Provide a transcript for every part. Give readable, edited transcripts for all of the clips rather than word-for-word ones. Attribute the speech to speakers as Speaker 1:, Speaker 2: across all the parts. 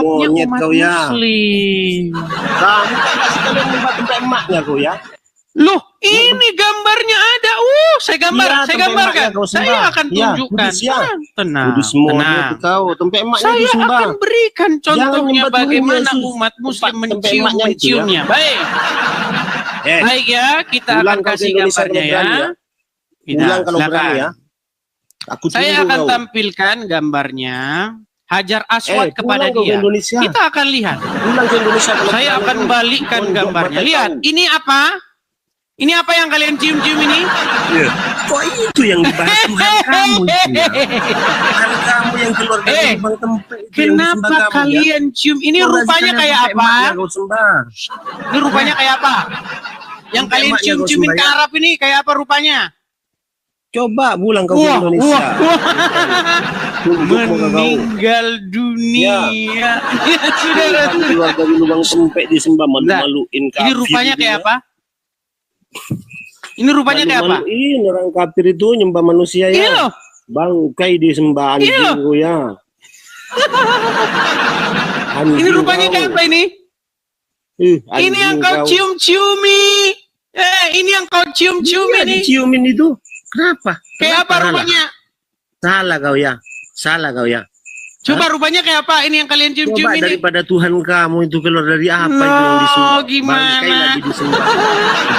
Speaker 1: umatnya umat
Speaker 2: kau ya.
Speaker 1: Muslim.
Speaker 2: Kamu kasih kalian nyembah tempat emaknya kau ya.
Speaker 1: Loh, ini gambarnya ada. Saya gambar,
Speaker 2: Iya,
Speaker 1: saya
Speaker 2: tempat
Speaker 1: gambarkan.
Speaker 2: emaknya kau
Speaker 1: Saya
Speaker 2: sembah.
Speaker 1: akan
Speaker 2: Iya,
Speaker 1: tunjukkan.
Speaker 2: kudus ya.
Speaker 1: Tenang,
Speaker 2: Kudus semua
Speaker 1: tenang.
Speaker 2: kau, tempat emaknya
Speaker 1: Saya
Speaker 2: disembah.
Speaker 1: akan berikan contohnya
Speaker 2: nyembah Tuhan
Speaker 1: bagaimana
Speaker 2: Yesus.
Speaker 1: umat Muslim
Speaker 2: Tempat
Speaker 1: mencium
Speaker 2: emaknya itu ya.
Speaker 1: menciumnya. Baik, baik ya, kita
Speaker 2: pulang
Speaker 1: akan
Speaker 2: kau ke
Speaker 1: kasih
Speaker 2: Indonesia
Speaker 1: gambarnya
Speaker 2: kalau berani
Speaker 1: ya.
Speaker 2: ya.
Speaker 1: Kita,
Speaker 2: Pulang kalau
Speaker 1: silakan.
Speaker 2: berani ya. Aku
Speaker 1: Saya
Speaker 2: tunggu
Speaker 1: akan
Speaker 2: kau.
Speaker 1: tampilkan gambarnya Hajar Aswad kepada
Speaker 2: pulang kau ke
Speaker 1: dia.
Speaker 2: Indonesia.
Speaker 1: Kita akan lihat.
Speaker 2: Pulang ke Indonesia kalau
Speaker 1: Saya
Speaker 2: berani
Speaker 1: akan
Speaker 2: kau.
Speaker 1: balikkan
Speaker 2: Mondok
Speaker 1: gambarnya.
Speaker 2: mata
Speaker 1: Lihat,
Speaker 2: kau.
Speaker 1: ini apa? Ini apa yang kalian cium-cium ini?
Speaker 2: Iya. Kok itu yang dibahas Tuhan kamu itu ya? Tuhan kamu yang keluar dari lubang tempe itu yang disembah
Speaker 1: Kenapa
Speaker 2: kamu,
Speaker 1: kalian cium? Ini
Speaker 2: Kau
Speaker 1: rupanya
Speaker 2: kasih
Speaker 1: kayak
Speaker 2: tempat
Speaker 1: apa?
Speaker 2: emaknya kau sembah.
Speaker 1: Ini rupanya kayak apa? Yang
Speaker 2: Tempat
Speaker 1: kalian
Speaker 2: emaknya kau
Speaker 1: cium-ciumin ke
Speaker 2: sembah, ya?
Speaker 1: Arab ini kayak apa rupanya?
Speaker 2: Coba pulang kau ke Indonesia. Tunduk muka kau.
Speaker 1: Meninggal dunia. Ya, saudara.
Speaker 2: Tuhan keluar dari lubang tempe disembah, malu-maluin kafir.
Speaker 1: Ini rupanya
Speaker 2: itu
Speaker 1: kayak
Speaker 2: ya.
Speaker 1: apa? Ini rupanya kayak apa?
Speaker 2: Malu-maluin orang kafir itu nyembah manusia
Speaker 1: Ini
Speaker 2: ya.
Speaker 1: loh.
Speaker 2: Bangkai disembah
Speaker 1: Ini loh.
Speaker 2: anjing ya.
Speaker 1: Ini rupanya kayak apa ini? Ini yang kau cium-ciumi. Ini yang kau cium-ciumi ini.
Speaker 2: Diciumin itu. Kenapa?
Speaker 1: Kayak apa rupanya?
Speaker 2: Salah kau ya. Salah kau ya.
Speaker 1: Coba rupanya kayak apa ini yang kalian cium-cium
Speaker 2: Coba
Speaker 1: ini?
Speaker 2: daripada Tuhan kamu itu keluar dari apa itu yang disembah?
Speaker 1: Gimana?
Speaker 2: Bangkai lagi disembah.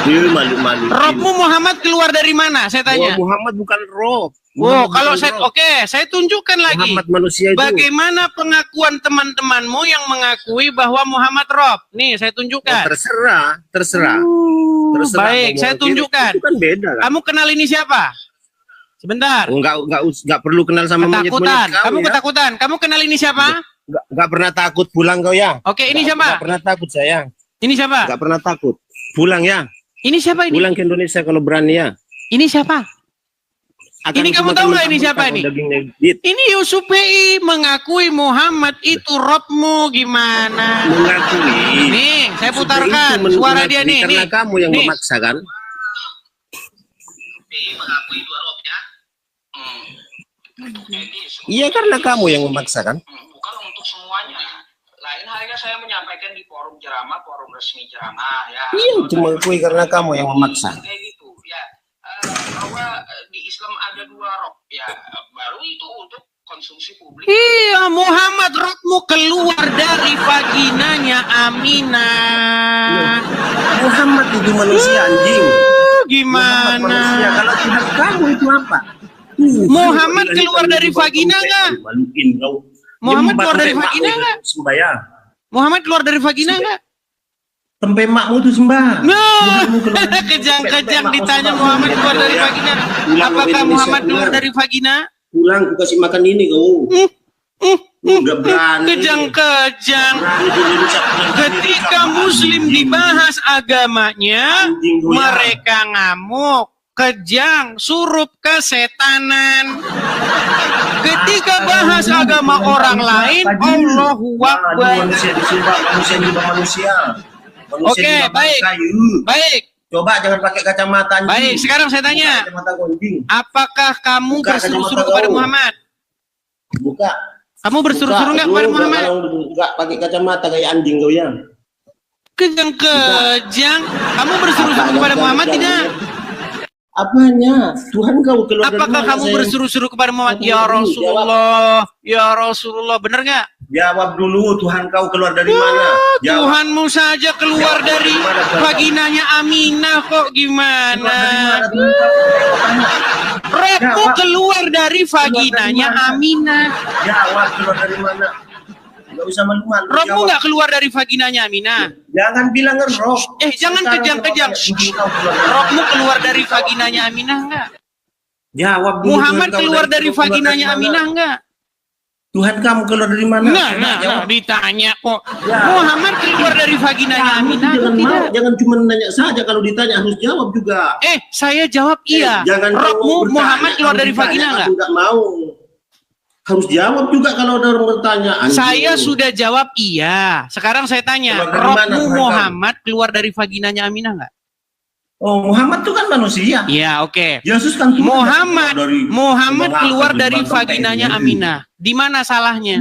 Speaker 2: Dia malu-malu.
Speaker 1: Robmu Muhammad keluar dari mana? Saya tanya.
Speaker 2: Muhammad bukan roh.
Speaker 1: Wow, kalau saya saya tunjukkan lagi.
Speaker 2: Muhammad manusia itu.
Speaker 1: Bagaimana pengakuan teman-temanmu yang mengakui bahwa Muhammad Rob? Nih, saya tunjukkan.
Speaker 2: Terserah. Terserah
Speaker 1: Baik, saya tunjukkan.
Speaker 2: Itu kan beda kan?
Speaker 1: Kamu kenal ini siapa? Sebentar.
Speaker 2: Enggak perlu kenal sama
Speaker 1: Ketakutan.
Speaker 2: monyet-monyet
Speaker 1: Kamu
Speaker 2: ya.
Speaker 1: ketakutan. Kamu kenal ini siapa?
Speaker 2: Enggak pernah takut, pulang kau ya.
Speaker 1: Oke, ini siapa?
Speaker 2: Enggak pernah takut sayang.
Speaker 1: Ini siapa?
Speaker 2: Enggak pernah takut. Pulang ya.
Speaker 1: Ini siapa ini?
Speaker 2: Pulang ke Indonesia kalau berani ya.
Speaker 1: Ini siapa? Ini kamu tahu nggak ini siapa ini? Ini Yusufei mengakui Muhammad itu Robmu, gimana?
Speaker 2: Mengakui.
Speaker 1: Nih, saya putarkan suara dia nih.
Speaker 2: Karena
Speaker 1: Nih.
Speaker 2: kamu yang memaksa kan?
Speaker 3: Mengakui dua rob ya.
Speaker 2: Iya, karena kamu yang memaksa kan?
Speaker 3: Bukan untuk semuanya. Lain halnya saya menyampaikan di forum ceramah, forum resmi ceramah ya.
Speaker 2: Iya, cuma mengakui karena kamu yang memaksa.
Speaker 3: Kayak gitu ya. Bahwa di Islam ada dua rob ya. Baru itu untuk konsumsi publik.
Speaker 1: Iya, Muhammad Robmu keluar dari vaginanya Aminah.
Speaker 2: Muhammad itu manusia anjing.
Speaker 1: Gimana?
Speaker 2: Muhammad manusia. Kalau Tuhan kamu itu apa?
Speaker 1: Muhammad keluar dari vagina nggak? Muhammad keluar dari vagina nggak?
Speaker 2: Sembayang.
Speaker 1: Muhammad keluar dari vagina nggak?
Speaker 2: Tempe makmu itu sembah.
Speaker 1: No, kejang-kejang ditanya Muhammad keluar dari vagina. Apakah Muhammad keluar dari vagina?
Speaker 2: Pulang aku kasih makan ini kau. Udah berani.
Speaker 1: Kejang-kejang. Ketika Muslim dibahas agamanya, mereka ngamuk. Kejang, surup kesetanan. Ketika bahas agama orang lain, Allahu Akbar.
Speaker 2: Manusia disembah, manusia disembah manusia.
Speaker 1: Oke, baik. Baik.
Speaker 2: Coba jangan pakai kacamata anjing.
Speaker 1: Baik, sekarang saya tanya.
Speaker 2: Kacamata gonjing.
Speaker 1: Apakah kamu berseru-seru kepada Muhammad?
Speaker 2: Buka.
Speaker 1: Kamu berseru-seru enggak kepada Muhammad?
Speaker 2: Enggak pakai kacamata kayak anjing kau ya.
Speaker 1: Kejang-kejang. Kamu berseru-seru kepada Muhammad tidak?
Speaker 2: Apanya? Tuhan kau keluar dari
Speaker 1: Apakah
Speaker 2: mana,
Speaker 1: kamu
Speaker 2: sayang?
Speaker 1: berseru-seru kepada Muhammad? Ya Rasulullah, ya Rasulullah, benar nggak?
Speaker 2: Jawab dulu, Tuhan kau keluar dari mana? Jawab.
Speaker 1: Tuhanmu saja keluar dari vaginanya Aminah kok gimana? Robmu keluar dari vaginanya Aminah.
Speaker 2: Jawab keluar dari mana? Enggak usah malu-malu.
Speaker 1: Robmu nggak keluar dari vaginanya Aminah?
Speaker 2: Jangan bilang roh.
Speaker 1: Jangan kejang-kejang. Robmu keluar dari vaginanya Aminah nggak?
Speaker 2: Jawab dulu.
Speaker 1: Muhammad keluar dari vaginanya Aminah nggak?
Speaker 2: Tuhan kamu keluar dari mana?
Speaker 1: Nah, ditanya kok. Muhammad keluar dari vaginanya Aminah atau tidak?
Speaker 2: Jangan cuma nanya saja, kalau ditanya harus jawab juga.
Speaker 1: Saya jawab iya.
Speaker 2: Jangan
Speaker 1: Robmu Muhammad keluar dari vagina nggak?
Speaker 2: Enggak mau. Harus jawab juga kalau ada orang bertanya.
Speaker 1: Saya sudah jawab iya. Sekarang saya tanya, Robmu Muhammad keluar dari vaginanya Aminah nggak?
Speaker 2: Oh, Muhammad itu kan manusia.
Speaker 1: Iya, oke.
Speaker 2: Yesus kan
Speaker 1: Muhammad keluar dari vaginanya Aminah. Di mana salahnya?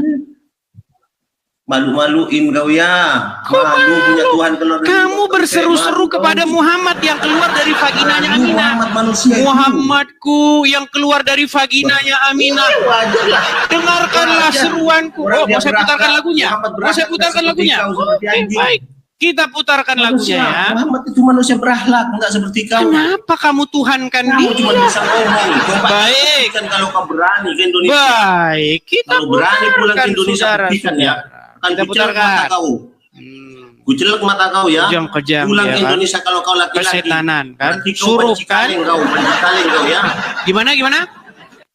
Speaker 2: Malu-maluin kau ya. Malu punya Tuhan keluar dari
Speaker 1: Kamu
Speaker 2: lubang
Speaker 1: berseru-seru
Speaker 2: tempe.
Speaker 1: kepada Muhammad yang keluar dari vaginanya
Speaker 2: Malu,
Speaker 1: Aminah.
Speaker 2: Muhammad manusia itu.
Speaker 1: Muhammadku yang keluar dari vaginanya Aminah.
Speaker 2: Iya, wajar lah.
Speaker 1: Dengarkanlah
Speaker 2: Wajar.
Speaker 1: seruanku.
Speaker 2: Orang
Speaker 1: Oh,
Speaker 2: dia
Speaker 1: mau saya putarkan
Speaker 2: berakal.
Speaker 1: lagunya?
Speaker 2: Muhammad
Speaker 1: Mau saya
Speaker 2: berakal
Speaker 1: putarkan
Speaker 2: seperti
Speaker 1: lagunya?
Speaker 2: kau, seperti
Speaker 1: Oke,
Speaker 2: anjing.
Speaker 1: baik. Kita putarkan lagunya ya.
Speaker 2: Muhammad itu manusia berakhlak, enggak seperti kau.
Speaker 1: Kenapa kamu tuhankan
Speaker 2: Kamu cuma
Speaker 1: dia?
Speaker 2: bisa ngomong. Coba
Speaker 1: Baik.
Speaker 2: kan kalau kau berani ke Indonesia.
Speaker 1: Baik, kita
Speaker 2: Kalau berani pulang ke
Speaker 1: putarkan,
Speaker 2: Indonesia, buktikan ya. Kan
Speaker 1: Kita
Speaker 2: kucelek mata
Speaker 1: putarkan.
Speaker 2: kau. Kucelek mata kau ya.
Speaker 1: Kejam-kejam,
Speaker 2: Pulang
Speaker 1: ya
Speaker 2: ke
Speaker 1: kan?
Speaker 2: Indonesia kalau kau laki-laki.
Speaker 1: Kesetanan kan?
Speaker 2: Berarti kau
Speaker 1: Suruh
Speaker 2: banci
Speaker 1: kan?
Speaker 2: kaleng kau, banci kaleng kau ya.
Speaker 1: Gimana?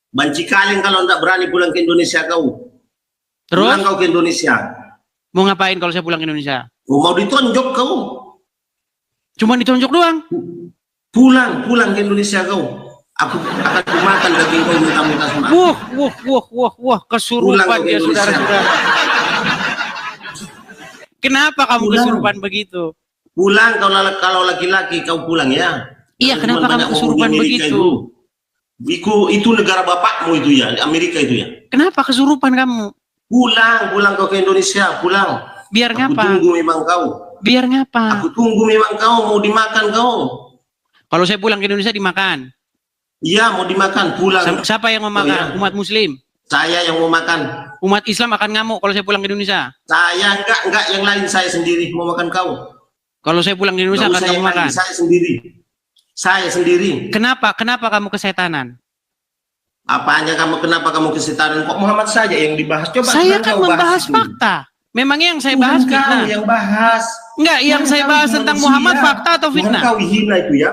Speaker 2: Banci kaleng kalau enggak berani pulang ke Indonesia kau.
Speaker 1: Terus
Speaker 2: Pulang kau ke Indonesia.
Speaker 1: mau ngapain kalau saya pulang ke Indonesia?
Speaker 2: Oh, mau ditonjok kau.
Speaker 1: Cuma ditunjuk doang.
Speaker 2: Pulang ke Indonesia kau. Aku akan makan daging kau mentah-mentah semua.
Speaker 1: Wah, kesurupan
Speaker 2: Pulang ke
Speaker 1: dia
Speaker 2: Indonesia.
Speaker 1: saudara-saudara. Kenapa kamu
Speaker 2: Pulang.
Speaker 1: kesurupan begitu?
Speaker 2: Pulang kalau laki-laki kau pulang ya.
Speaker 1: Iya,
Speaker 2: Jangan
Speaker 1: kenapa
Speaker 2: cuma
Speaker 1: kamu
Speaker 2: banyak
Speaker 1: kesurupan
Speaker 2: ngomong di Amerika
Speaker 1: begitu?
Speaker 2: Itu negara bapakmu itu ya, Amerika itu ya.
Speaker 1: Kenapa kesurupan kamu?
Speaker 2: Pulang kau ke Indonesia, pulang.
Speaker 1: Biar
Speaker 2: Aku
Speaker 1: ngapa?
Speaker 2: tunggu memang kau.
Speaker 1: Biar ngapa?
Speaker 2: Aku tunggu memang kau mau dimakan kau.
Speaker 1: Kalau saya pulang ke Indonesia dimakan.
Speaker 2: Iya mau dimakan, pulang.
Speaker 1: Siapa yang mau makan?
Speaker 2: iya.
Speaker 1: Umat Muslim.
Speaker 2: Saya yang mau makan.
Speaker 1: Umat Islam akan ngamuk kalau saya pulang ke Indonesia.
Speaker 2: Saya enggak yang lain, saya sendiri mau makan kau.
Speaker 1: Kalau saya pulang ke Indonesia
Speaker 2: Nggak
Speaker 1: akan
Speaker 2: usah
Speaker 1: kamu
Speaker 2: yang lain,
Speaker 1: makan.
Speaker 2: Saya sendiri.
Speaker 1: Kenapa kamu kesetanan?
Speaker 2: Apanya kenapa kamu kesetanan? Kok Muhammad saja yang dibahas? Coba
Speaker 1: Saya
Speaker 2: Tuhan
Speaker 1: kan
Speaker 2: kau
Speaker 1: membahas
Speaker 2: itu.
Speaker 1: fakta. Memangnya yang saya
Speaker 2: Tuhan
Speaker 1: bahas
Speaker 2: kau
Speaker 1: fitnah?
Speaker 2: yang bahas.
Speaker 1: Enggak, yang
Speaker 2: Tuhan
Speaker 1: saya
Speaker 2: kau
Speaker 1: bahas
Speaker 2: itu
Speaker 1: tentang
Speaker 2: manusia.
Speaker 1: Muhammad fakta atau fitnah?
Speaker 2: Tuhan kau hina itu ya.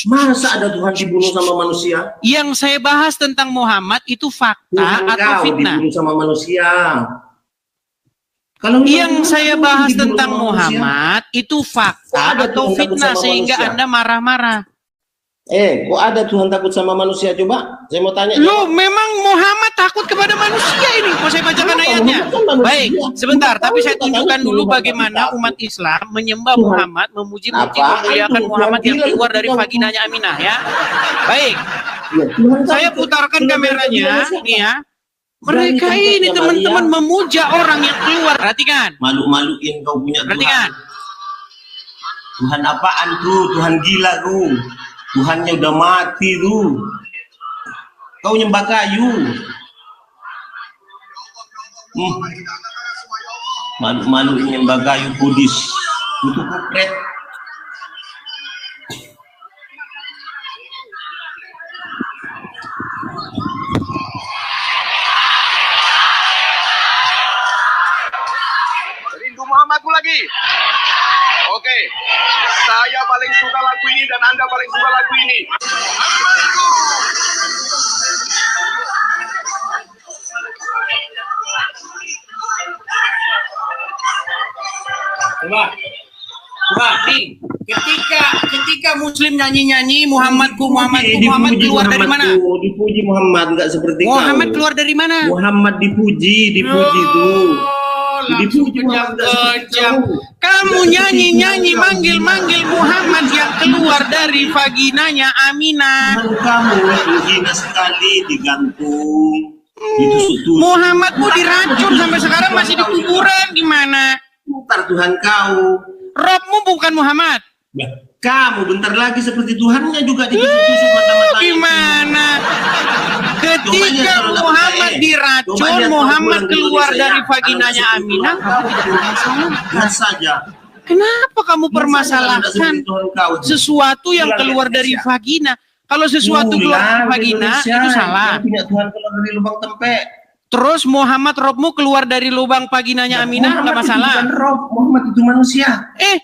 Speaker 2: Masa ada Tuhan dibunuh sama manusia?
Speaker 1: Yang saya bahas tentang Muhammad itu fakta
Speaker 2: Tuhan
Speaker 1: atau
Speaker 2: kau
Speaker 1: fitnah?
Speaker 2: dibunuh sama manusia. Kalau
Speaker 1: Yang
Speaker 2: Tuhan
Speaker 1: saya
Speaker 2: kau
Speaker 1: bahas
Speaker 2: dibunuh
Speaker 1: tentang
Speaker 2: sama manusia.
Speaker 1: Muhammad itu
Speaker 2: Kok
Speaker 1: fakta
Speaker 2: ada
Speaker 1: atau
Speaker 2: Tuhan takut
Speaker 1: fitnah
Speaker 2: sama
Speaker 1: sehingga
Speaker 2: manusia?
Speaker 1: Anda marah-marah.
Speaker 2: Kok ada Tuhan takut sama manusia? Coba, saya mau tanya.
Speaker 1: Loh, memang Muhammad takut kepada manusia ini. Mau saya bacakan
Speaker 2: Kenapa?
Speaker 1: ayatnya?
Speaker 2: Muhammad kan manusia.
Speaker 1: Baik, sebentar. Tapi saya tunjukkan dulu
Speaker 2: Tuhan
Speaker 1: bagaimana
Speaker 2: takut.
Speaker 1: umat Islam menyembah
Speaker 2: Tuhan.
Speaker 1: Muhammad, memuji-muji,
Speaker 2: Apa?
Speaker 1: memuliakan
Speaker 2: Itu
Speaker 1: Muhammad
Speaker 2: Tuhan
Speaker 1: yang
Speaker 2: bilang
Speaker 1: keluar dari
Speaker 2: Tuhan.
Speaker 1: vaginanya Aminah ya. Baik,
Speaker 2: Ya, Tuhan
Speaker 1: saya
Speaker 2: takut.
Speaker 1: putarkan
Speaker 2: Tuhan
Speaker 1: kameranya.
Speaker 2: takut.
Speaker 1: Nih ya.
Speaker 2: Berani
Speaker 1: Mereka
Speaker 2: tempatnya,
Speaker 1: ini teman-teman
Speaker 2: Maria.
Speaker 1: memuja orang yang keluar. Perhatikan.
Speaker 2: Malu-maluin kau punya Tuhan.
Speaker 1: Perhatikan.
Speaker 2: Tuhan apaan tuh? Tuhan gila tuh. Tuhannya udah mati tuh. Kau nyembah kayu. Malu-maluin nyembah kayu Buddhis. Itu kupret.
Speaker 4: Rindu Muhammadku lagi. Oke, saya paling suka lagu ini dan Anda paling suka lagu ini.
Speaker 1: Coba nih, ketika Muslim nyanyi-nyanyi Muhammadku Muhammad
Speaker 2: Dipuji
Speaker 1: keluar dari mana?
Speaker 2: Muhammadku, dipuji Muhammad, enggak seperti
Speaker 1: Muhammad
Speaker 2: kau.
Speaker 1: keluar dari mana?
Speaker 2: Muhammad dipuji tuh.
Speaker 1: Langsung
Speaker 2: Dipuji Muhammad, enggak seperti
Speaker 1: kejam-kejam.
Speaker 2: kau.
Speaker 1: Kamu nyanyi-nyanyi manggil-manggil Muhammad yang keluar dari vaginanya Aminah.
Speaker 2: Tuhan kamu hina sekali digantung. Ditusuk-tusuk.
Speaker 1: Muhammadmu diracun sampai sekarang masih di kuburan gimana?
Speaker 2: Bentar Tuhan kau.
Speaker 1: Robmu bukan Muhammad.
Speaker 2: Nah, kamu bentar lagi seperti Tuhannya juga ditusuk-tusuk mata-mata.
Speaker 1: Gimana? Ketika
Speaker 2: Coba aja,
Speaker 1: Muhammad
Speaker 2: coba
Speaker 1: diracun,
Speaker 2: aja,
Speaker 1: Muhammad
Speaker 2: kalau
Speaker 1: keluar
Speaker 2: Indonesia,
Speaker 1: dari
Speaker 2: ya.
Speaker 1: vaginanya
Speaker 2: Kalau
Speaker 1: Aminah,
Speaker 2: seperti
Speaker 1: kamu tidak bermasalah.
Speaker 2: Lihat saja.
Speaker 1: Kenapa kamu
Speaker 2: Lihat
Speaker 1: permasalahkan
Speaker 2: saja kalau tidak seperti Tuhan kau.
Speaker 1: sesuatu yang
Speaker 2: Pulang ke
Speaker 1: keluar dari
Speaker 2: Indonesia.
Speaker 1: vagina? Kalau sesuatu keluar dari
Speaker 2: Pulang ke
Speaker 1: vagina
Speaker 2: Indonesia,
Speaker 1: itu salah.
Speaker 2: yang punya Tuhan keluar dari lubang tempe.
Speaker 1: Terus Muhammad Robmu keluar dari lubang vaginanya Aminah nggak
Speaker 2: Muhammad itu
Speaker 1: masalah.
Speaker 2: bukan roh, Muhammad itu manusia.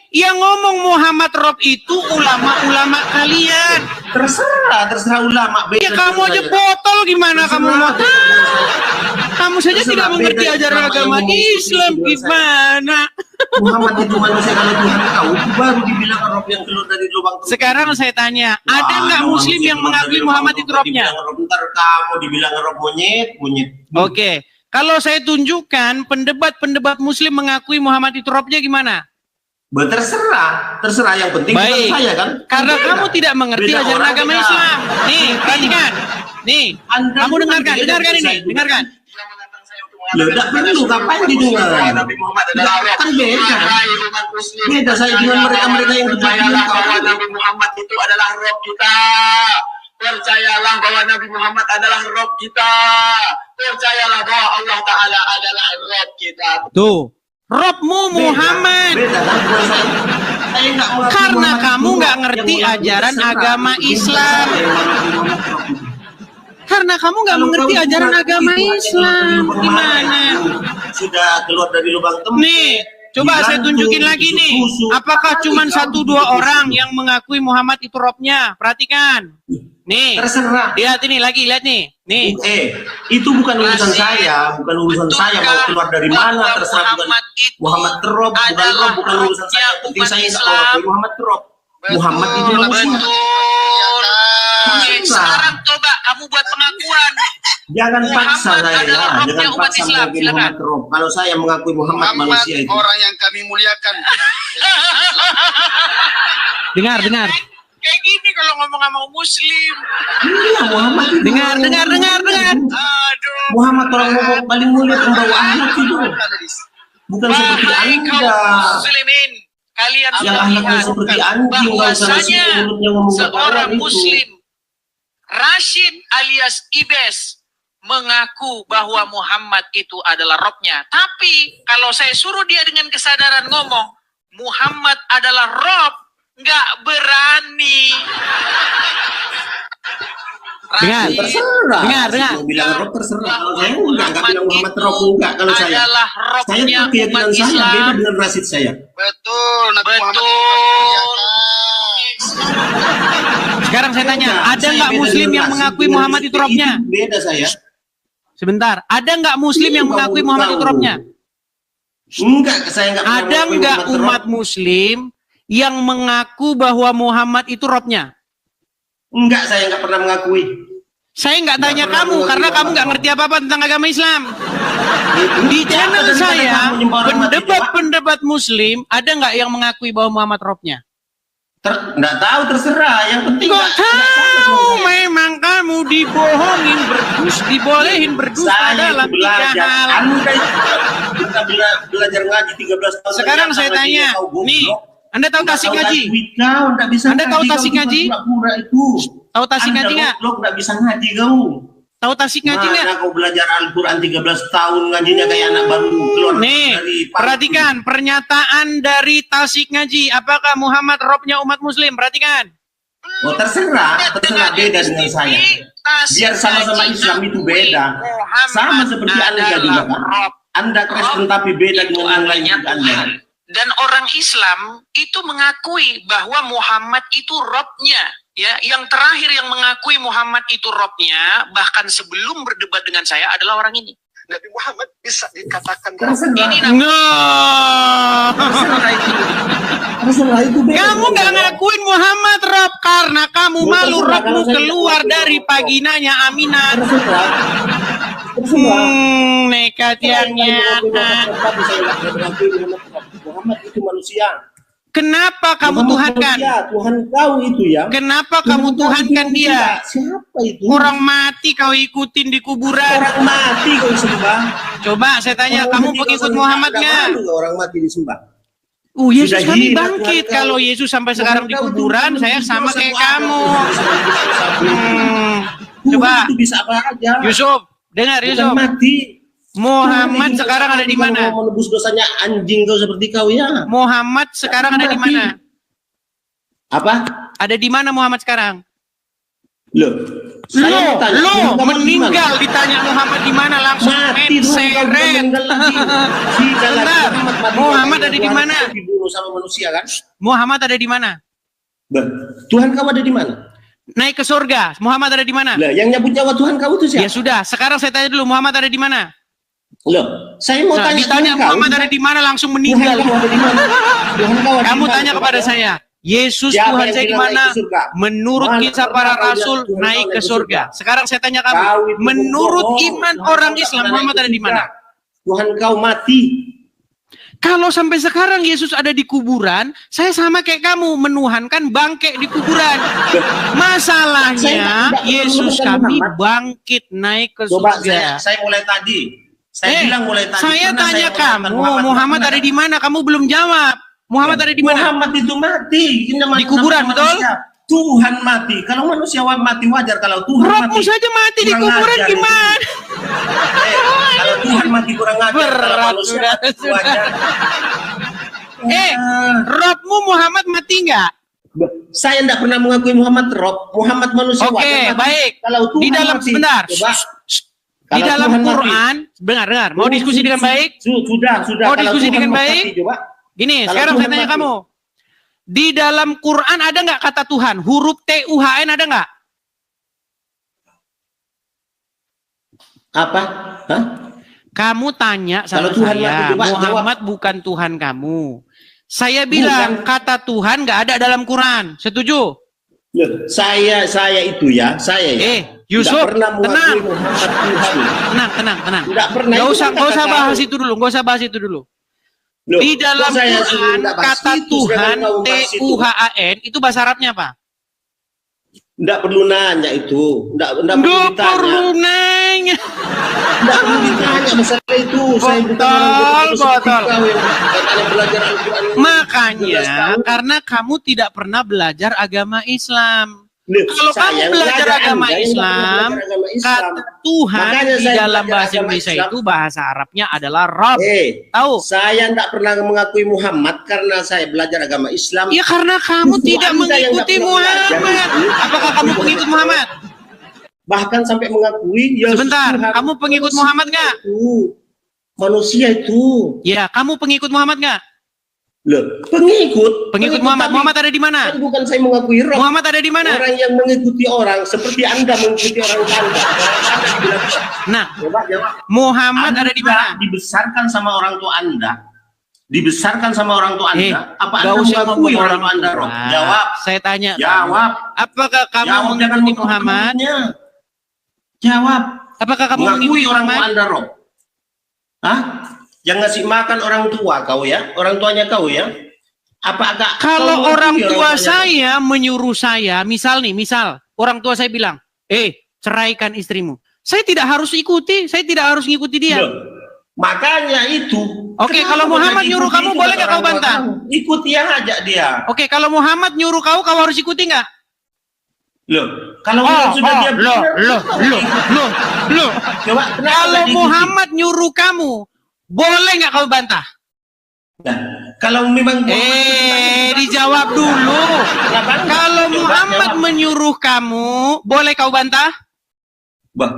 Speaker 1: Yang ngomong Muhammad Rob itu ulama-ulama kalian.
Speaker 2: Terserah ulama. Beda
Speaker 1: Ya kamu
Speaker 2: dengan
Speaker 1: aja
Speaker 2: saya.
Speaker 1: botol gimana kamu mau? Kamu saja
Speaker 2: Terserah,
Speaker 1: tidak mengerti
Speaker 2: beda
Speaker 1: ajaran
Speaker 2: sama
Speaker 1: agama
Speaker 2: yang ngomong
Speaker 1: Islam
Speaker 2: itu,
Speaker 1: gimana?
Speaker 2: Muhammad itu manusia, kalau Tuhan kau itu baru dibilang roh yang keluar dari lubang tempe.
Speaker 1: Sekarang saya tanya, ada nggak
Speaker 2: Wah,
Speaker 1: Muslim
Speaker 2: manusia
Speaker 1: yang
Speaker 2: keluar
Speaker 1: mengakui
Speaker 2: dari
Speaker 1: Muhammad
Speaker 2: lubang
Speaker 1: itu
Speaker 2: tempe,
Speaker 1: robnya?
Speaker 2: dibilang roh. Bentar kamu dibilang roh monyet.
Speaker 1: Oke, kalau saya tunjukkan pendebat Muslim mengakui Muhammad itu robnya gimana?
Speaker 2: Terserah yang penting bukan
Speaker 1: Baik,
Speaker 2: saya kan.
Speaker 1: karena
Speaker 2: Beda.
Speaker 1: kamu tidak mengerti
Speaker 2: Beda
Speaker 1: ajaran
Speaker 2: orang,
Speaker 1: agama
Speaker 2: beda.
Speaker 1: Islam. Nih, perhatikan. Nih,
Speaker 2: Anda
Speaker 1: kamu
Speaker 2: bukan
Speaker 1: dengarkan
Speaker 2: beda
Speaker 1: ini,
Speaker 2: dari saya juga.
Speaker 1: dengarkan.
Speaker 4: Yang menantang saya untuk
Speaker 2: Loh, tidak perlu, kapan didengar?
Speaker 4: Nabi Muhammad adalah roh.
Speaker 2: Kan beda.
Speaker 4: Wahai umat muslim,
Speaker 2: Beda saya dengan mereka-mereka yang
Speaker 4: percayalah bahwa Nabi Muhammad itu adalah roh kita. Percayalah bahwa Nabi Muhammad adalah roh kita. Percayalah bahwa Allah Ta'ala adalah roh kita.
Speaker 1: Tuh, Robmu Muhammad.
Speaker 2: Beda kan? Saya nggak mengerti
Speaker 1: Karena
Speaker 2: Muhammad
Speaker 1: kamu
Speaker 2: itu
Speaker 1: nggak
Speaker 2: roh.
Speaker 1: ngerti
Speaker 2: Yang mengerti
Speaker 1: ajaran
Speaker 2: terserah.
Speaker 1: agama
Speaker 2: Bukan
Speaker 1: Islam.
Speaker 2: saya yang mengerti Muhammad roh itu.
Speaker 1: Karena kamu nggak
Speaker 2: Kalau
Speaker 1: mengerti
Speaker 2: kau
Speaker 1: ajaran
Speaker 2: cuma
Speaker 1: agama
Speaker 2: itu,
Speaker 1: Islam.
Speaker 2: hanya
Speaker 1: Gimana?
Speaker 2: Sudah keluar dari lubang tempat.
Speaker 1: Nih, coba saya tunjukin lagi nih. Apakah cuma 1-2 orang yang mengakui Muhammad itu Robnya? Perhatikan. Nih,
Speaker 2: Terserah.
Speaker 1: lihat ini lagi, lihat nih. Nih,
Speaker 2: Itu bukan urusan saya, bukan urusan saya mau keluar dari mana, terserah. Muhammad Rob, bukan Rob, bukan urusan saya. Penting saya nggak mau akui Muhammad Rob. Muhammad itu manusia.
Speaker 1: Oke, sekarang coba kamu buat pengakuan.
Speaker 2: Jangan paksa
Speaker 1: Muhammad
Speaker 2: saya,
Speaker 1: adalah Robnya
Speaker 2: jangan
Speaker 1: umat
Speaker 2: paksa
Speaker 1: Islam.
Speaker 2: menjadi
Speaker 1: Silakan.
Speaker 2: Muhammad Rob. Kalau saya mengakui Muhammad manusia itu.
Speaker 4: orang yang kami muliakan.
Speaker 1: Dengar.
Speaker 3: Kayak gini kalau ngomong sama muslim.
Speaker 2: Iya, Muhammad itu.
Speaker 1: Dengar.
Speaker 3: Aduh.
Speaker 2: Muhammad orang ngomong paling mulia pembawa akhlak itu. Bukan seperti
Speaker 3: Wahai kaum
Speaker 2: Anda.
Speaker 3: muslimin, kalian
Speaker 2: Yang
Speaker 3: sudah
Speaker 2: akhlaknya
Speaker 3: lihat
Speaker 2: seperti anjing, nggak usah ngasih
Speaker 3: bahwasanya
Speaker 2: mulutnya ngomong
Speaker 3: seorang
Speaker 2: baperan itu.
Speaker 3: muslim Rashid alias Ibes mengaku bahwa Muhammad itu adalah Robnya. Tapi kalau saya suruh dia dengan kesadaran ngomong Muhammad adalah Rob, nggak berani.
Speaker 1: Dengar.
Speaker 3: Rashid
Speaker 2: Terserah.
Speaker 1: Dengar.
Speaker 2: Mau bilang Rob terserah. Kalau saya enggak bilang Muhammad Rob enggak. Kalau saya
Speaker 3: adalah
Speaker 2: tuh
Speaker 3: Robnya
Speaker 2: keyakinan
Speaker 3: umat
Speaker 2: saya beda
Speaker 3: Islam.
Speaker 2: dengan Rashid saya.
Speaker 4: Betul, Nabi Muhammad
Speaker 3: Betul.
Speaker 1: Sekarang saya tanya,
Speaker 2: Enggak,
Speaker 1: ada
Speaker 2: saya
Speaker 1: nggak
Speaker 2: beda
Speaker 1: Muslim
Speaker 2: dengan
Speaker 1: yang
Speaker 2: Rashid.
Speaker 1: mengakui
Speaker 2: Dengan
Speaker 1: Muhammad itu Robnya?
Speaker 2: Beda saya.
Speaker 1: Sebentar, ada nggak Muslim yang
Speaker 2: Iya,
Speaker 1: mengakui
Speaker 2: kamu
Speaker 1: Muhammad
Speaker 2: tahu.
Speaker 1: itu Robnya?
Speaker 2: Enggak, saya enggak pernah
Speaker 1: Ada
Speaker 2: mengakui
Speaker 1: nggak
Speaker 2: Muhammad
Speaker 1: umat
Speaker 2: Rob.
Speaker 1: Muslim yang mengaku bahwa Muhammad itu Robnya?
Speaker 2: Enggak, saya enggak pernah mengakui.
Speaker 1: Saya nggak
Speaker 2: Nggak
Speaker 1: tanya
Speaker 2: pernah
Speaker 1: kamu
Speaker 2: mengakui
Speaker 1: karena kamu
Speaker 2: Muhammad
Speaker 1: nggak
Speaker 2: Rob.
Speaker 1: ngerti apa-apa tentang agama Islam. Di
Speaker 2: Siapa
Speaker 1: channel
Speaker 2: daripada
Speaker 1: saya,
Speaker 2: kamu menyembah orang mati, coba?
Speaker 1: pendebat Muslim, ada nggak yang mengakui bahwa Muhammad Robnya?
Speaker 2: Enggak tahu, terserah. Yang penting
Speaker 1: Kok
Speaker 2: enggak sama
Speaker 1: tahu
Speaker 2: dengan saya.
Speaker 1: memang kamu dibohongin dibolehin berdusta
Speaker 2: Saya
Speaker 1: dalam 3
Speaker 2: belajar.
Speaker 1: hal.
Speaker 2: Anda kita belajar ngaji 13 tahun.
Speaker 1: Sekarang saya
Speaker 2: ternyata
Speaker 1: tanya,
Speaker 2: ngajinya kau goblok.
Speaker 1: nih, Anda tahu
Speaker 2: Nggak
Speaker 1: tasik
Speaker 2: tahu
Speaker 1: ngaji?
Speaker 2: tajwid kau, nggak bisa
Speaker 1: Anda tahu
Speaker 2: ngaji,
Speaker 1: tasik
Speaker 2: kau
Speaker 1: ngaji?
Speaker 2: cuma pura-pura itu.
Speaker 1: Tahu tasik ngaji
Speaker 2: Anda
Speaker 1: nggak?
Speaker 2: goblok, nggak bisa ngaji kau.
Speaker 1: Tahu tasik ngaji nggak?
Speaker 2: Mana kau belajar Al-Quran 13 tahun ngajinya kayak anak baru keluar
Speaker 1: Nih,
Speaker 2: dari
Speaker 1: perhatikan pernyataan dari tasik ngaji. Apakah Muhammad Robnya umat Muslim? Perhatikan.
Speaker 2: Oh terserah beda dengan saya. Biar sama-sama Islam itu beda. Sama seperti Anda juga kan. Anda Kristen tapi beda
Speaker 3: Itu
Speaker 2: dengan yang lain
Speaker 3: artinya
Speaker 2: juga Anda.
Speaker 3: Tuhan. Dan orang Islam itu mengakui bahwa Muhammad itu Robnya. Ya, yang terakhir yang mengakui Muhammad itu Robnya, bahkan sebelum berdebat dengan saya adalah orang ini.
Speaker 4: Nabi Muhammad bisa dikatakan
Speaker 2: Terserah.
Speaker 3: Ini
Speaker 1: No.
Speaker 2: Terserah itu beda.
Speaker 1: Kamu nggak ngakuin Muhammad Rob karena kamu malu Robmu keluar dari paginanya Aminah.
Speaker 2: Terserah.
Speaker 1: Nekat yangnya.
Speaker 2: Muhammad itu manusia.
Speaker 1: Kenapa kamu
Speaker 2: Muhammad
Speaker 1: tuhankan?
Speaker 2: manusia, Tuhan kau itu ya.
Speaker 1: Kenapa kamu tuhankan dia?
Speaker 2: Siapa itu?
Speaker 1: Orang mati kau ikutin di kuburan.
Speaker 2: Orang mati kau sembah.
Speaker 1: Coba saya tanya,
Speaker 2: Orang
Speaker 1: kamu
Speaker 2: mati kau
Speaker 1: pengikut
Speaker 2: sembah.
Speaker 1: Muhammad
Speaker 2: Nggak
Speaker 1: nggak?
Speaker 2: malu orang mati disembah.
Speaker 1: Yesus
Speaker 2: Sudah
Speaker 1: kami
Speaker 2: gila,
Speaker 1: bangkit.
Speaker 2: Tuhan kau.
Speaker 1: Kalau Yesus sampai sekarang di
Speaker 2: Tuhan kau
Speaker 1: kuburan,
Speaker 2: itu
Speaker 1: saya sama
Speaker 2: satu
Speaker 1: kayak
Speaker 2: Adam,
Speaker 1: kamu.
Speaker 2: Tuhan
Speaker 1: Coba,
Speaker 2: itu bisa apa aja.
Speaker 1: Yusuf, dengar
Speaker 2: Bukan
Speaker 1: Yusuf.
Speaker 2: mati.
Speaker 1: Muhammad
Speaker 2: Tuhan itu
Speaker 1: sekarang ada di mana?
Speaker 2: Mau menebus dosanya anjing kau seperti kau ya.
Speaker 1: Muhammad sekarang ada di mana?
Speaker 2: Apa?
Speaker 1: Ada di mana Muhammad sekarang?
Speaker 2: Loh. Saya mau tanya,
Speaker 1: Lo
Speaker 2: Tuhan kamu di
Speaker 1: meninggal
Speaker 2: mana?
Speaker 1: ditanya Muhammad di mana langsung
Speaker 2: Mati Tuhan kau bukan
Speaker 1: seret.
Speaker 2: meninggal lagi. Tidak lagi.
Speaker 1: Bentar.
Speaker 2: mati
Speaker 1: Muhammad
Speaker 2: lagi.
Speaker 1: ada di
Speaker 2: Tuhan
Speaker 1: mana?
Speaker 2: kau dibunuh sama manusia kan?
Speaker 1: Muhammad ada di mana?
Speaker 2: Tuhan kau ada di mana?
Speaker 1: Naik ke surga. Muhammad ada di mana?
Speaker 2: Lah, yang nyebut nyawa Tuhan kau itu
Speaker 1: Ya
Speaker 2: siapa?
Speaker 1: sudah, sekarang saya tanya dulu Muhammad ada di mana?
Speaker 2: Loh, saya mau
Speaker 1: Nah,
Speaker 2: tanya
Speaker 1: ditanya
Speaker 2: Tuhan kau.
Speaker 1: Muhammad ada di mana langsung
Speaker 2: Tuhan
Speaker 1: meninggal.
Speaker 2: kau ada di mana? Tuhan kau ada di
Speaker 1: Kamu
Speaker 2: mana?
Speaker 1: tanya kepada saya, Yesus
Speaker 2: Siapa
Speaker 1: Tuhan
Speaker 2: yang
Speaker 1: saya di
Speaker 2: bilang
Speaker 1: mana?
Speaker 2: naik ke surga?
Speaker 1: Menurut
Speaker 2: Mana
Speaker 1: kisah
Speaker 2: pernah
Speaker 1: para
Speaker 2: kau lihat
Speaker 1: rasul
Speaker 2: Tuhan
Speaker 1: naik
Speaker 2: kau
Speaker 1: ke surga. Sekarang saya tanya
Speaker 2: Kau
Speaker 1: kamu,
Speaker 2: itu
Speaker 1: menurut
Speaker 2: bohong.
Speaker 1: iman
Speaker 2: Tuhan
Speaker 1: orang
Speaker 2: kau tak
Speaker 1: Islam
Speaker 2: pernah
Speaker 1: Muhammad
Speaker 2: naik
Speaker 1: ada
Speaker 2: ke
Speaker 1: di mana?
Speaker 2: surga. Tuhan kau mati.
Speaker 1: Kalau sampai sekarang Yesus ada di kuburan, saya sama kayak kamu menuhankan bangke di kuburan. Masalahnya
Speaker 2: Saya tidak
Speaker 1: Yesus
Speaker 2: menuhankan
Speaker 1: kami
Speaker 2: Muhammad.
Speaker 1: bangkit naik ke
Speaker 2: Coba
Speaker 1: surga.
Speaker 2: saya mulai tadi. Saya bilang mulai tadi.
Speaker 1: Saya
Speaker 2: pernah
Speaker 1: tanya
Speaker 2: mengatakan
Speaker 1: kamu, Muhammad ada di mana? Kamu belum jawab. Muhammad ada di mana?
Speaker 2: Muhammad itu mati.
Speaker 1: Di kuburan, betul?
Speaker 2: Tuhan mati. Kalau manusia mati wajar. Kalau Tuhan
Speaker 1: Robmu
Speaker 2: mati,
Speaker 1: saja mati di
Speaker 2: kurang
Speaker 1: kuburan
Speaker 2: ajar
Speaker 1: gimana?
Speaker 2: kalau Tuhan mati kurang ajar. Kalau
Speaker 1: Berat
Speaker 2: manusia
Speaker 1: sudah,
Speaker 2: mati
Speaker 1: sudah.
Speaker 2: wajar.
Speaker 1: Robmu Muhammad mati nggak?
Speaker 2: Saya tidak pernah mengakui Muhammad Rob. Muhammad manusia
Speaker 1: Oke,
Speaker 2: wajar mati.
Speaker 1: baik.
Speaker 2: Kalau Tuhan
Speaker 1: Di dalam
Speaker 2: mati,
Speaker 1: sebentar.
Speaker 2: coba.
Speaker 1: Di
Speaker 2: Kalau
Speaker 1: dalam
Speaker 2: Tuhan mati.
Speaker 1: Quran, dengar. Mau diskusi dengan baik?
Speaker 2: Sudah.
Speaker 1: Mau
Speaker 2: Kalau
Speaker 1: diskusi
Speaker 2: Tuhan
Speaker 1: dengan
Speaker 2: mati,
Speaker 1: baik?
Speaker 2: coba.
Speaker 1: Gini,
Speaker 2: Kalau
Speaker 1: sekarang
Speaker 2: Tuhan
Speaker 1: saya tanya
Speaker 2: mati.
Speaker 1: kamu. Di dalam Quran ada nggak kata Tuhan? Huruf T-U-H-N ada nggak?
Speaker 2: Apa? Hah?
Speaker 1: Kamu tanya sama
Speaker 2: Kalau Tuhan
Speaker 1: saya,
Speaker 2: mati, coba
Speaker 1: Muhammad bukan Tuhan kamu. Saya bilang kata Tuhan nggak ada dalam Quran. Setuju?
Speaker 2: Loh, saya itu ya, saya ya.
Speaker 1: Yusuf,
Speaker 2: tidak pernah mengakui
Speaker 1: tenang.
Speaker 2: Muhammad Tuhan.
Speaker 1: Tenang.
Speaker 2: Tidak pernah.
Speaker 1: Nggak
Speaker 2: Itu
Speaker 1: usah
Speaker 2: kan
Speaker 1: bahas
Speaker 2: kata
Speaker 1: itu dulu. Nggak usah bahas itu dulu.
Speaker 2: Loh,
Speaker 1: Di dalam
Speaker 2: kok saya suruh
Speaker 1: Quran
Speaker 2: tidak bahas
Speaker 1: kata
Speaker 2: itu,
Speaker 1: Tuhan
Speaker 2: sedangkan kau bahas itu?
Speaker 1: T-U-H-A-N itu bahasa Arabnya apa?
Speaker 2: Tidak perlu nanya itu. Tidak perlu
Speaker 1: Nggak
Speaker 2: ditanya.
Speaker 1: perlu nanya.
Speaker 2: Tidak perlu ditanya masalah itu. Saya bukan orang bodoh seperti kau yang katanya belajar Al-Quran.
Speaker 1: Makanya karena kamu tidak pernah belajar agama Islam.
Speaker 2: Loh,
Speaker 1: Kalau kamu
Speaker 2: saya
Speaker 1: belajar
Speaker 2: belajar
Speaker 1: agama
Speaker 2: Anda yang
Speaker 1: Islam,
Speaker 2: belajar agama Islam.
Speaker 1: kata Tuhan
Speaker 2: Makanya
Speaker 1: di
Speaker 2: saya
Speaker 1: dalam
Speaker 2: belajar
Speaker 1: bahasa
Speaker 2: agama
Speaker 1: Indonesia
Speaker 2: Islam.
Speaker 1: itu bahasa Arabnya adalah Rabb. Tahu?
Speaker 2: Saya tidak pernah mengakui Muhammad karena saya belajar agama Islam.
Speaker 1: Ya karena kamu
Speaker 2: Justru
Speaker 1: tidak
Speaker 2: Anda yang
Speaker 1: mengikuti
Speaker 2: tidak pernah belajar
Speaker 1: Muhammad.
Speaker 2: itu.
Speaker 1: Apakah kamu pengikut Muhammad?
Speaker 2: Bahkan sampai mengakui. Ya,
Speaker 1: Sebentar,
Speaker 2: Tuhan,
Speaker 1: kamu pengikut Muhammad nggak?
Speaker 2: Manusia itu.
Speaker 1: Ya, kamu pengikut Muhammad nggak?
Speaker 2: Loh, pengikut
Speaker 1: Muhammad.
Speaker 2: tapi
Speaker 1: Muhammad ada di mana?
Speaker 2: kan bukan saya mengakui Rob.
Speaker 1: Muhammad ada di mana?
Speaker 2: Orang yang mengikuti orang seperti Anda mengikuti orang Anda.
Speaker 1: Nah,
Speaker 2: Jawab.
Speaker 1: Muhammad ada di mana?
Speaker 2: Dibesarkan sama orang tua Anda. Dibesarkan sama orang tua Anda. Apa
Speaker 1: nggak
Speaker 2: Anda
Speaker 1: usah
Speaker 2: mengakui
Speaker 1: ngomong
Speaker 2: orang tua Anda,
Speaker 1: tua.
Speaker 2: Rob? Jawab.
Speaker 1: Saya tanya.
Speaker 2: Jawab.
Speaker 1: Apakah kamu
Speaker 2: Jawab, jangan
Speaker 1: mengikuti
Speaker 2: ngomong
Speaker 1: Muhammad?
Speaker 2: temennya. Jawab.
Speaker 1: Apakah kamu
Speaker 2: Mengakui
Speaker 1: mengikuti
Speaker 2: orang tua
Speaker 1: Muhammad?
Speaker 2: Anda, Rob? Hah? Yang ngasih makan orang tua kau ya? Orang tuanya kau ya? Apakah
Speaker 1: Kalau
Speaker 2: kau
Speaker 1: orang
Speaker 2: mengakui
Speaker 1: tua
Speaker 2: tuanya,
Speaker 1: saya menyuruh saya, misal orang tua saya bilang, ceraikan istrimu. Saya tidak harus ikuti, saya tidak harus ngikuti dia.
Speaker 2: Loh, makanya itu.
Speaker 1: Oke,
Speaker 2: Kenapa
Speaker 1: kalau
Speaker 2: kau
Speaker 1: Muhammad
Speaker 2: jadi
Speaker 1: nyuruh
Speaker 2: ikuti
Speaker 1: kamu,
Speaker 2: itu
Speaker 1: boleh
Speaker 2: kata
Speaker 1: nggak kau
Speaker 2: orang tua
Speaker 1: bantah?
Speaker 2: kamu? Ikuti yang ajak dia.
Speaker 1: Oke, kalau Muhammad nyuruh kau harus ikuti nggak?
Speaker 2: Loh, kalau sudah dia benar,
Speaker 1: Loh.
Speaker 2: coba kenapa
Speaker 1: Kalau
Speaker 2: nggak diikuti?
Speaker 1: Muhammad nyuruh kamu, boleh nggak kau bantah?
Speaker 2: Nah, kalau memang
Speaker 1: Dijawab dulu.
Speaker 2: Kenapa?
Speaker 1: Kalau
Speaker 2: Coba
Speaker 1: Muhammad
Speaker 2: jawab.
Speaker 1: menyuruh kamu, boleh kau bantah?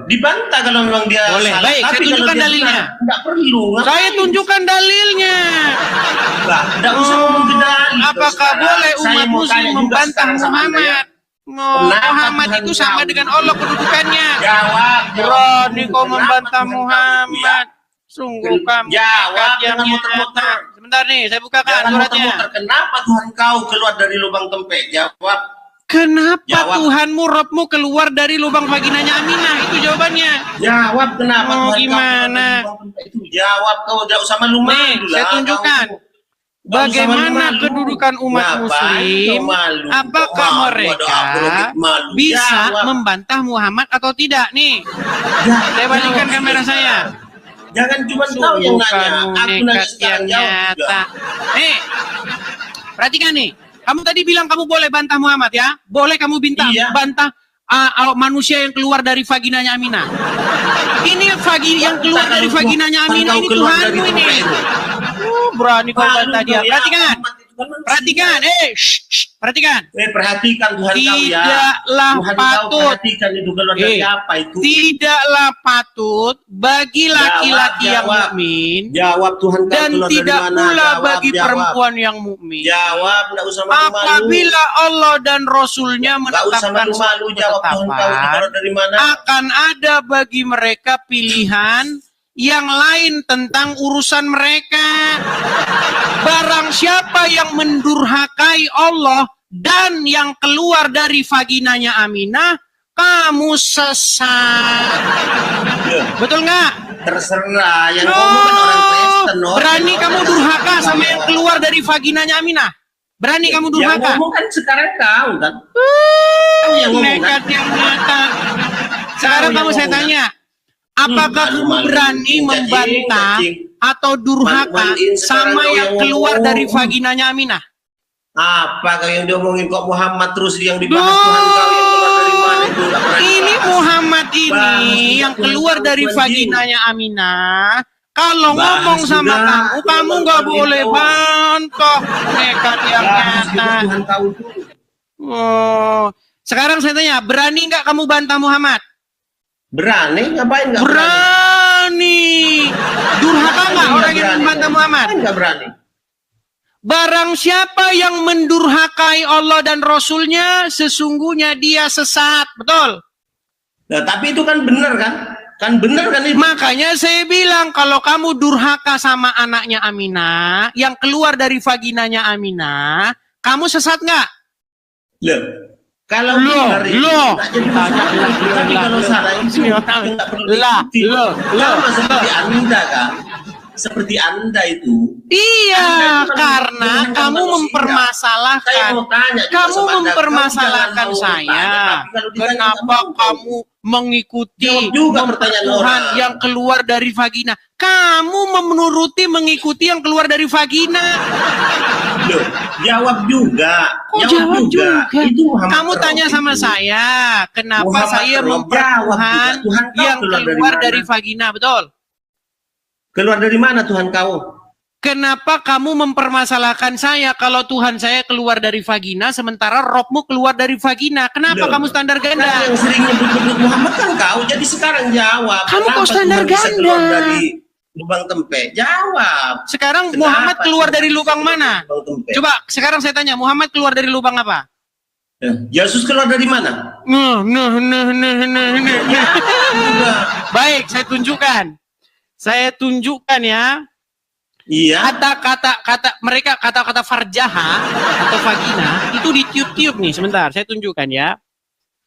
Speaker 2: Dibantah kalau memang dia
Speaker 1: Boleh.
Speaker 2: salah.
Speaker 1: Baik, saya
Speaker 2: Tapi
Speaker 1: tunjukkan
Speaker 2: kalau dia
Speaker 1: dalilnya.
Speaker 2: benar, Nggak perlu.
Speaker 1: Saya tunjukkan dalilnya.
Speaker 2: Nggak usah ngomong ke dalil.
Speaker 1: Apakah
Speaker 2: Sekarang
Speaker 1: boleh
Speaker 2: saya
Speaker 1: umat
Speaker 2: mau
Speaker 1: muslim
Speaker 2: tanya juga
Speaker 1: membantah
Speaker 2: sekarang sama Anda ya.
Speaker 1: Muhammad? Muhammad
Speaker 2: Tuhan
Speaker 1: itu sama
Speaker 2: tahu?
Speaker 1: dengan Allah kedudukannya.
Speaker 2: Jawab.
Speaker 1: Berani kau
Speaker 2: Kenapa
Speaker 1: membantah
Speaker 2: Tuhan tahu?
Speaker 1: Muhammad. Sungguh kamu
Speaker 2: Jawab,
Speaker 1: nekat yang
Speaker 2: jangan muter-muter.
Speaker 1: nyata. Sebentar nih, saya bukakan
Speaker 2: Jangan
Speaker 1: suratnya.
Speaker 2: muter-muter. Kenapa Tuhan kau keluar dari lubang tempek? Jawab.
Speaker 1: Kenapa
Speaker 2: Jawab.
Speaker 1: Tuhanmu, Robmu keluar dari lubang vaginanya Aminah? Itu jawabannya.
Speaker 2: Jawab kenapa
Speaker 1: Mau
Speaker 2: Tuhan
Speaker 1: gimana?
Speaker 2: kau keluar dari lubang tempek itu? Jawab kau, jangan usah malu-malu
Speaker 1: Nih,
Speaker 2: lah.
Speaker 1: saya tunjukkan.
Speaker 2: Kau. Nggak usah
Speaker 1: Bagaimana
Speaker 2: malu-malu.
Speaker 1: kedudukan umat
Speaker 2: Ngapain
Speaker 1: muslim?
Speaker 2: kau malu?
Speaker 1: Apakah
Speaker 2: Kau malu,
Speaker 1: mereka
Speaker 2: ada aku lebih malu.
Speaker 1: bisa
Speaker 2: Jawab.
Speaker 1: membantah Muhammad atau tidak? Nih, saya balikkan kamera saya.
Speaker 2: Jangan cuma kau yang nanya.
Speaker 1: Kamu
Speaker 2: Aku nanya
Speaker 1: nekat yang
Speaker 2: sekarang jawab
Speaker 1: nyata.
Speaker 2: juga.
Speaker 1: Nih, perhatikan nih. Kamu tadi bilang kamu boleh bantah Muhammad ya? Boleh kamu
Speaker 2: Iya.
Speaker 1: bantah manusia yang keluar dari vaginanya Aminah. Ini yang keluar dari vaginanya Aminah ini Tuhanmu ini. Berani kau bantah dia. Perhatikan. Perhatikan. Perhatikan.
Speaker 2: Perhatikan Tuhan kau ya.
Speaker 1: Tidaklah
Speaker 2: Tuhan kau
Speaker 1: patut.
Speaker 2: perhatikan itu keluar dari apa itu?
Speaker 1: Tidaklah patut bagi laki-laki yang
Speaker 2: Jawab.
Speaker 1: mukmin
Speaker 2: Jawab Tuhan kau
Speaker 1: dan
Speaker 2: keluar
Speaker 1: tidak
Speaker 2: dari mana?
Speaker 1: pula
Speaker 2: Jawab,
Speaker 1: bagi
Speaker 2: jawab.
Speaker 1: perempuan yang mukmin.
Speaker 2: Jawab, enggak usah malu-malu.
Speaker 1: Apabila Allah dan Rasulnya
Speaker 2: Enggak usah
Speaker 1: menetapkan
Speaker 2: malu-malu,
Speaker 1: suatu
Speaker 2: jawab Tuhan kau itu keluar dari mana?
Speaker 1: akan ada bagi mereka pilihan yang lain tentang urusan mereka. Barang siapa yang mendurhakai Allah dan yang keluar dari vaginanya Aminah, kamu sesat. Betul nggak?
Speaker 2: Terserah, yang ngomong kan orang Kristen.
Speaker 1: Berani kamu durhaka sama yang keluar dari vaginanya Aminah? Berani kamu
Speaker 2: Yang
Speaker 1: durhaka?
Speaker 2: ngomong kan sekarang kau kan? Kau yang ngomong kan?
Speaker 1: Nekat yang nyata. Sekarang
Speaker 2: Kau yang
Speaker 1: kamu saya
Speaker 2: ngomong,
Speaker 1: tanya, Apakah kamu
Speaker 2: Malu-malu.
Speaker 1: berani membantah
Speaker 2: Cacing.
Speaker 1: atau durhaka
Speaker 2: Malu-maluin sekarang
Speaker 1: sama
Speaker 2: kau
Speaker 1: yang
Speaker 2: yang
Speaker 1: keluar
Speaker 2: ngomong.
Speaker 1: dari vaginanya Aminah?
Speaker 2: Apa kau yang diomongin kok Muhammad terus yang dibahas Tuhan kau yang keluar dari mana itu? Nggak pernah
Speaker 1: Ini
Speaker 2: dibahas.
Speaker 1: Muhammad
Speaker 2: Bahas
Speaker 1: ini
Speaker 2: juga
Speaker 1: yang
Speaker 2: Tuhan
Speaker 1: keluar
Speaker 2: kau,
Speaker 1: dari
Speaker 2: Tuhan
Speaker 1: vaginanya Aminah. Kalau
Speaker 2: Bahas
Speaker 1: ngomong sama
Speaker 2: juga
Speaker 1: kamu
Speaker 2: Tuhan
Speaker 1: nggak
Speaker 2: kau
Speaker 1: boleh
Speaker 2: itu.
Speaker 1: bantah. Nekat yang
Speaker 2: Bahas juga
Speaker 1: nyata.
Speaker 2: Tuhan kau itu.
Speaker 1: Oh, sekarang saya tanya, berani nggak kamu bantah Muhammad?
Speaker 2: Berani? Ngapain nggak berani?
Speaker 1: Berani. Durhaka nggak
Speaker 2: Ngapain
Speaker 1: orang yang
Speaker 2: berani?
Speaker 1: membantah Muhammad?
Speaker 2: Ngapain nggak berani?
Speaker 1: Barang siapa yang mendurhakai Allah dan Rasulnya, sesungguhnya dia sesat. Betul?
Speaker 2: Nah, tapi itu kan benar kan? Kan benar kan itu?
Speaker 1: Makanya saya bilang, kalau kamu durhaka sama anaknya Aminah, yang keluar dari vaginanya Aminah, kamu sesat nggak?
Speaker 2: Loh, kalau
Speaker 1: Loh,
Speaker 2: benar itu
Speaker 1: loh.
Speaker 2: nggak jadi masalah. Tapi kalau salah itu nggak perlu diikuti. Sama seperti Anda kan? Seperti Anda itu.
Speaker 1: Iya,
Speaker 2: Anda itu kan
Speaker 1: karena
Speaker 2: bukan
Speaker 1: kamu
Speaker 2: manusia. Saya
Speaker 1: mempermasalahkan.
Speaker 2: mau tanya juga
Speaker 1: Kamu
Speaker 2: sama Anda,
Speaker 1: mempermasalahkan
Speaker 2: kamu jangan mau
Speaker 1: saya.
Speaker 2: bertanya, tapi kalau ditanya
Speaker 1: Kenapa
Speaker 2: nggak mau.
Speaker 1: kamu mengikuti
Speaker 2: Jawab juga pertanyaan
Speaker 1: Tuhan
Speaker 2: orang.
Speaker 1: yang keluar dari vagina? Kamu menuruti mengikuti yang keluar dari vagina.
Speaker 2: Loh, jawab juga.
Speaker 1: Kok jawab juga?
Speaker 2: Itu Muhammad
Speaker 1: Kamu
Speaker 2: Rob
Speaker 1: tanya sama
Speaker 2: itu.
Speaker 1: saya, kenapa
Speaker 2: Muhammad
Speaker 1: saya
Speaker 2: Rob, jawab
Speaker 1: mempertuhan
Speaker 2: juga. Tuhan kau
Speaker 1: yang
Speaker 2: keluar dari
Speaker 1: keluar
Speaker 2: mana?
Speaker 1: dari vagina, betul?
Speaker 2: Keluar dari mana Tuhan kau?
Speaker 1: Kenapa kamu mempermasalahkan saya kalau Tuhan saya keluar dari vagina sementara Robmu keluar dari vagina? Kenapa
Speaker 2: Loh,
Speaker 1: kamu standar
Speaker 2: Kan
Speaker 1: ganda?
Speaker 2: yang sering nyebut-nyebut Muhammad kan kau. Jadi sekarang jawab.
Speaker 1: Kamu
Speaker 2: Kenapa
Speaker 1: kok standar
Speaker 2: Tuhan bisa keluar
Speaker 1: ganda?
Speaker 2: dari lubang tempe? Jawab.
Speaker 1: Sekarang
Speaker 2: Kenapa
Speaker 1: Muhammad keluar
Speaker 2: Tuhan
Speaker 1: dari
Speaker 2: bisa
Speaker 1: lubang
Speaker 2: keluar
Speaker 1: mana?
Speaker 2: dari lubang tempe?
Speaker 1: Coba sekarang saya tanya, Muhammad keluar dari lubang apa?
Speaker 2: Yesus keluar dari mana?
Speaker 1: Nah.
Speaker 2: Juga.
Speaker 1: Baik, saya tunjukkan. Saya tunjukkan ya.
Speaker 2: Iya.
Speaker 1: Kata-kata farjaha atau vagina itu ditiup-tiup nih. Sebentar, saya tunjukkan ya.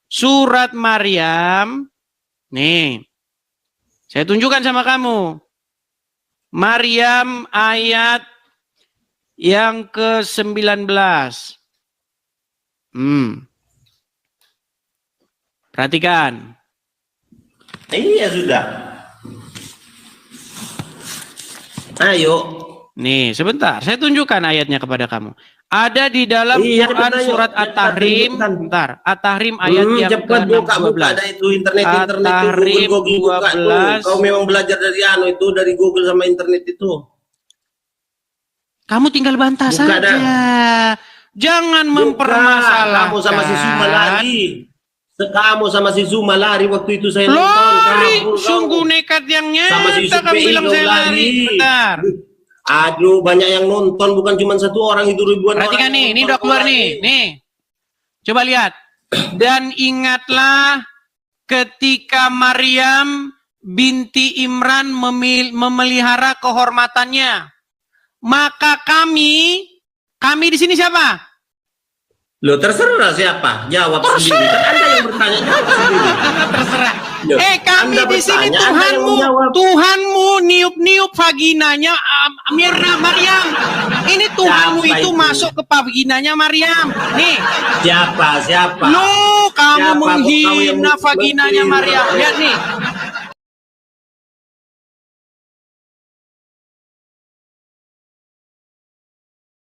Speaker 1: Surat Maryam. Nih. Saya tunjukkan sama kamu. Maryam ayat yang ke-19. Perhatikan.
Speaker 2: Iya sudah. Ayo.
Speaker 1: Nih, sebentar. Saya tunjukkan ayatnya kepada kamu. Ada di dalam
Speaker 2: Iya,
Speaker 1: Quran
Speaker 2: cepetan, yuk.
Speaker 1: surat
Speaker 2: Cepetan,
Speaker 1: At-Tahrim.
Speaker 2: cepetan.
Speaker 1: Bentar. At-Tahrim ayat yang
Speaker 2: Cepat buka ada
Speaker 1: ke-12.
Speaker 2: itu internet
Speaker 1: At-Tahrim
Speaker 2: Google buka tuh.
Speaker 1: 12.
Speaker 2: Kau memang belajar dari itu dari Google sama internet itu.
Speaker 1: Kamu tinggal bantah
Speaker 2: Buka
Speaker 1: saja. Jangan mempermasalahkan.
Speaker 2: Kamu sama si Zuma lari. Kamu sama si Zuma lari waktu itu saya nonton.
Speaker 1: Lari,
Speaker 2: Kabur kau.
Speaker 1: sungguh nekat yang
Speaker 2: Sama si
Speaker 1: nyata kamu
Speaker 2: Yusuf
Speaker 1: bilang
Speaker 2: kau
Speaker 1: saya lari. Bentar.
Speaker 2: Aduh, banyak yang nonton, bukan cuma satu orang, itu ribuan
Speaker 1: Perhatikan
Speaker 2: orang.
Speaker 1: nih, ini udah keluar nih. Nih. Coba lihat. Dan ingatlah ketika Maryam binti Imran memelihara kehormatannya. Maka kami di sini siapa?
Speaker 2: Loh, terserah siapa, jawab sendiri. Kan Anda yang bertanya, jawab sendiri.
Speaker 1: Terserah.
Speaker 2: Loh,
Speaker 1: Kami
Speaker 2: Anda
Speaker 1: di sini
Speaker 2: bertanya, Anda yang menjawab.
Speaker 1: Tuhanmu niup-niup vaginanya Mirna Maryam. Ini Tuhanmu
Speaker 2: Siapa
Speaker 1: itu
Speaker 2: itu?
Speaker 1: masuk ke vaginanya Maryam. Nih,
Speaker 2: Siapa?
Speaker 1: lu kamu
Speaker 2: Siapa? Kau yang
Speaker 1: menghina vaginanya
Speaker 2: menghina.
Speaker 1: Maryam. Lihat nih.